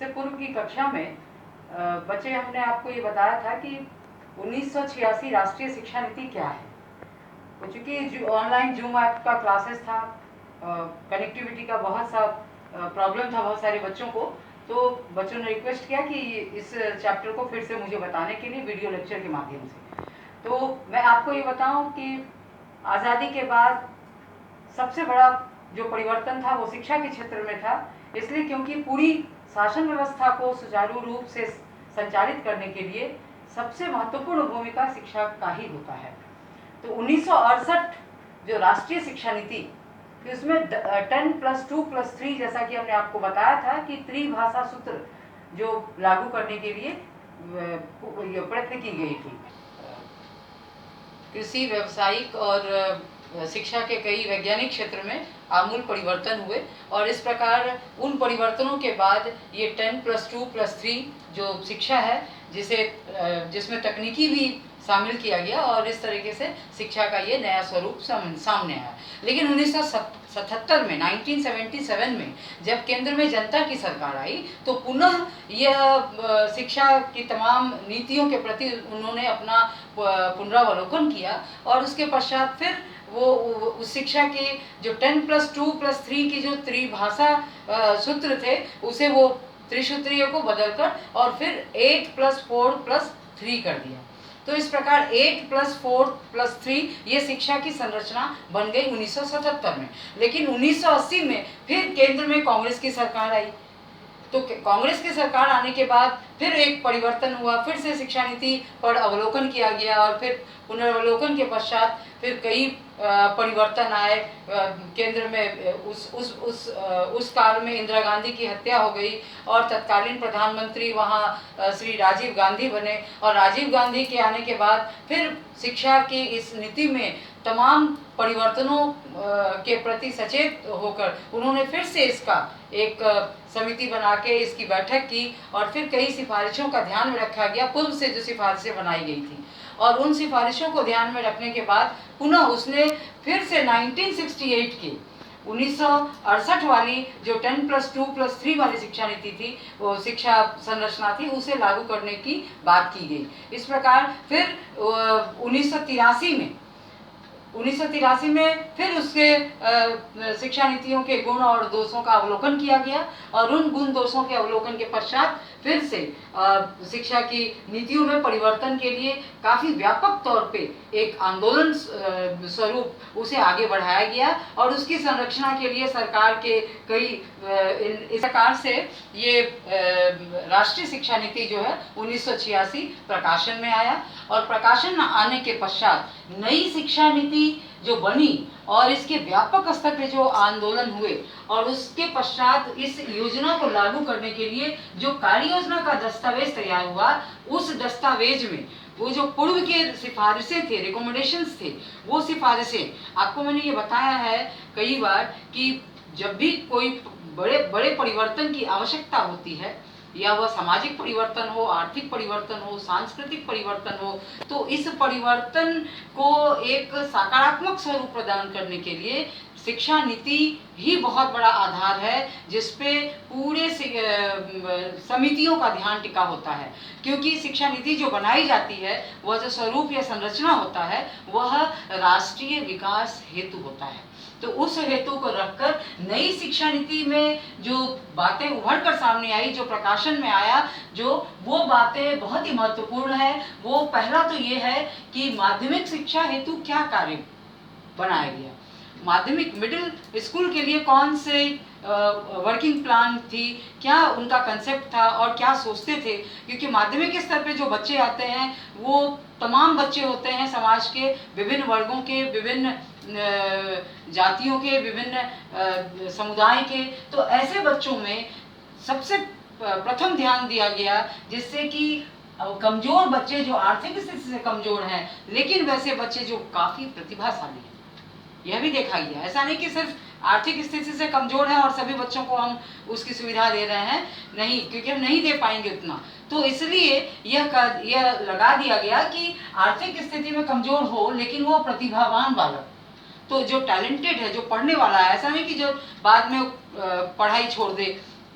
इससे पूर्व की कक्षा में बच्चे हमने आपको ये बताया था कि 1986 राष्ट्रीय शिक्षा नीति क्या है। तो चूँकि ऑनलाइन जूम ऐप का क्लासेस था, कनेक्टिविटी का बहुत सा प्रॉब्लम था बहुत सारे बच्चों को, तो बच्चों ने रिक्वेस्ट किया कि इस चैप्टर को फिर से मुझे बताने के लिए वीडियो लेक्चर के माध्यम से। तो मैं आपको ये बताऊं कि आज़ादी के बाद सबसे बड़ा जो परिवर्तन था वो शिक्षा के क्षेत्र में था, इसलिए क्योंकि पूरी शासन व्यवस्था को सुचारू रूप से संचालित करने के लिए सबसे महत्वपूर्ण भूमिका शिक्षा का ही होता है। तो 1968 जो राष्ट्रीय शिक्षा नीति, इसमें 10+2+3 जैसा कि हमने आपको बताया था कि त्रिभाषा सूत्र जो लागू करने के लिए प्रयत्न की गई थी। कृषि, व्यावसायिक और शिक्षा के कई वैज्ञानिक क्षेत्र में आमूल परिवर्तन हुए और इस प्रकार उन परिवर्तनों के बाद ये 10+2+3 जो शिक्षा है जिसमें तकनीकी भी शामिल किया गया और इस तरीके से शिक्षा का ये नया स्वरूप सामने आया। लेकिन 1977 में 1977 में जब केंद्र में जनता की सरकार आई तो पुनः यह शिक्षा की तमाम नीतियों के प्रति उन्होंने अपना पुनरावलोकन किया और उसके पश्चात फिर वो उस शिक्षा की जो 10+2+3 की जो त्रिभाषा सूत्र थे उसे वो त्रिसूत्रीय को बदलकर और फिर 8+4+3 कर दिया। तो इस प्रकार 8+4+3 ये शिक्षा की संरचना बन गई 1977 में। लेकिन 1980 में फिर केंद्र में कांग्रेस की सरकार आई, तो कांग्रेस की सरकार आने के बाद फिर एक परिवर्तन हुआ, फिर से शिक्षा नीति पर अवलोकन किया गया और फिर पुनर्वलोकन के पश्चात फिर कई परिवर्तन आए। केंद्र में उस काल में इंदिरा गांधी की हत्या हो गई और तत्कालीन प्रधानमंत्री वहाँ श्री राजीव गांधी बने और राजीव गांधी के आने के बाद फिर शिक्षा की इस नीति में तमाम परिवर्तनों के प्रति सचेत होकर उन्होंने फिर से इसका एक समिति बना के इसकी बैठक की और फिर कई सिफारिशों का ध्यान में रखा गया, पूर्व से जो सिफारिशें बनाई गई थी और उन सिफारिशों को ध्यान में रखने के बाद पुनः उसने फिर से 1968 की 1968 वाली जो 10+2+3 वाली शिक्षा नीति थी, वो शिक्षा संरचना थी, उसे लागू करने की बात की गई। इस प्रकार फिर 1983 में फिर उसके शिक्षा नीतियों के गुण और दोषों का अवलोकन किया गया और उन गुण दोषों के अवलोकन के पश्चात फिर से शिक्षा की नीतियों में परिवर्तन के लिए काफ़ी व्यापक तौर पे एक आंदोलन स्वरूप उसे आगे बढ़ाया गया और उसकी संरक्षणा के लिए सरकार के कई इस प्रकार से ये राष्ट्रीय शिक्षा नीति जो है 1986 प्रकाशन में आया और प्रकाशन आने के पश्चात नई शिक्षा नीति जो बनी और इसके व्यापक स्तर पे जो आंदोलन हुए और उसके पश्चात इस योजना को लागू करने के लिए जो कार्य योजना का दस्तावेज तैयार हुआ, उस दस्तावेज में वो जो पूर्व के सिफारिशें थे, रिकमेंडेशंस थे, वो सिफारिशें आपको मैंने ये बताया है कई बार कि जब भी कोई बड़े बड़े परिवर्तन की आवश्यकता होती है या वह सामाजिक परिवर्तन हो, आर्थिक परिवर्तन हो, सांस्कृतिक परिवर्तन हो, तो इस परिवर्तन को एक सकारात्मक स्वरूप प्रदान करने के लिए शिक्षा नीति ही बहुत बड़ा आधार है जिसपे पूरे समितियों का ध्यान टिका होता है, क्योंकि शिक्षा नीति जो बनाई जाती है वह जो स्वरूप या संरचना होता है वह राष्ट्रीय विकास हेतु होता है। तो उस हेतु को रखकर नई शिक्षा नीति में जो बातें उभर कर सामने आई, जो प्रकाशन में आया, जो वो बातें बहुत ही महत्वपूर्ण है। वो पहला तो ये है कि माध्यमिक शिक्षा हेतु क्या कार्य बनाया गया, माध्यमिक मिडिल स्कूल के लिए कौन से वर्किंग प्लान थी, क्या उनका कंसेप्ट था और क्या सोचते थे, क्योंकि माध्यमिक स्तर पे जो बच्चे आते हैं वो तमाम बच्चे होते हैं समाज के विभिन्न वर्गों के, विभिन्न जातियों के, विभिन्न समुदाय के। तो ऐसे बच्चों में सबसे प्रथम ध्यान दिया गया जिससे कि कमजोर बच्चे जो आर्थिक स्थिति से कमजोर हैं लेकिन वैसे बच्चे जो काफ़ी प्रतिभाशाली हैं, यह भी देखा गया। ऐसा नहीं कि सिर्फ आर्थिक स्थिति से कमजोर है और सभी बच्चों को हम उसकी सुविधा दे रहे हैं, नहीं, क्योंकि हम नहीं दे पाएंगे उतना। तो इसलिए यह लगा दिया गया कि आर्थिक स्थिति में कमजोर हो लेकिन वो प्रतिभावान बालक, तो जो टैलेंटेड है, जो पढ़ने वाला है, ऐसा नहीं कि जो बाद में पढ़ाई छोड़ दे,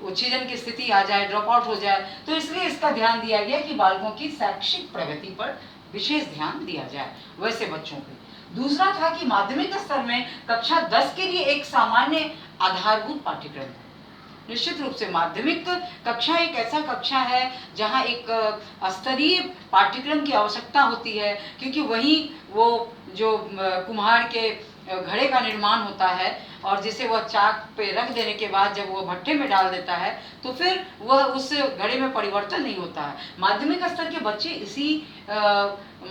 उच्छेदन की स्थिति आ जाए, ड्रॉप आउट हो जाए, तो इसलिए इसका ध्यान दिया गया कि बालकों की शैक्षिक प्रगति पर विशेष ध्यान दिया जाए वैसे बच्चों पे। दूसरा था कि माध्यमिक स्तर में कक्षा 10 के लिए एक सामान्य आधारभूत पाठ्यक्रम है। निश्चित रूप से माध्यमिक कक्षा एक ऐसा कक्षा है जहां एक स्तरीय पाठ्यक्रम की आवश्यकता होती है, क्योंकि वहीं वो जो कुम्हार के घड़े का निर्माण होता है और जिसे वह चाक पे रख देने के बाद जब वह भट्टे में डाल देता है तो फिर वह उस घड़े में परिवर्तन नहीं होता है। माध्यमिक स्तर के बच्चे इसी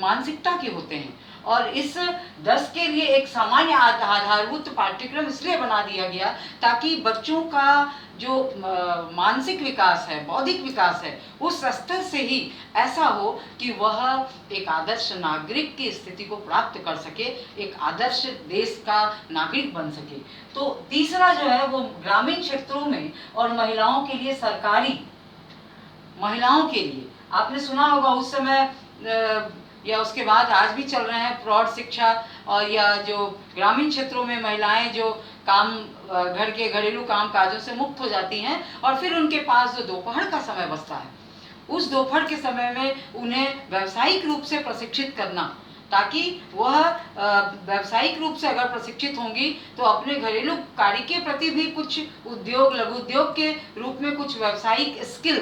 मानसिकता के होते हैं और इस 10 के लिए एक सामान्य आधारभूत पाठ्यक्रम इसलिए बना दिया गया ताकि बच्चों का जो मानसिक विकास है, बौद्धिक विकास है, उस स्तर से ही ऐसा हो कि वह एक आदर्श नागरिक की स्थिति को प्राप्त कर सके, एक आदर्श देश का नागरिक बन सके। तो तीसरा जो है वो ग्रामीण क्षेत्रों में और महिलाओं के लिए सरकारी, महिलाओं के लिए आपने सुना होगा उस समय या उसके बाद आज भी चल रहे हैं प्रौढ़ शिक्षा, और या जो ग्रामीण क्षेत्रों में महिलाएं जो काम घर के घरेलू काम काजों से मुक्त हो जाती हैं और फिर उनके पास जो दोपहर का समय बचता है, उस दोपहर के समय में उन्हें व्यावसायिक रूप से प्रशिक्षित करना, ताकि वह व्यावसायिक रूप से अगर प्रशिक्षित होंगी तो अपने घरेलू कार्य के प्रति भी कुछ उद्योग, लघु उद्योग के रूप में कुछ व्यावसायिक स्किल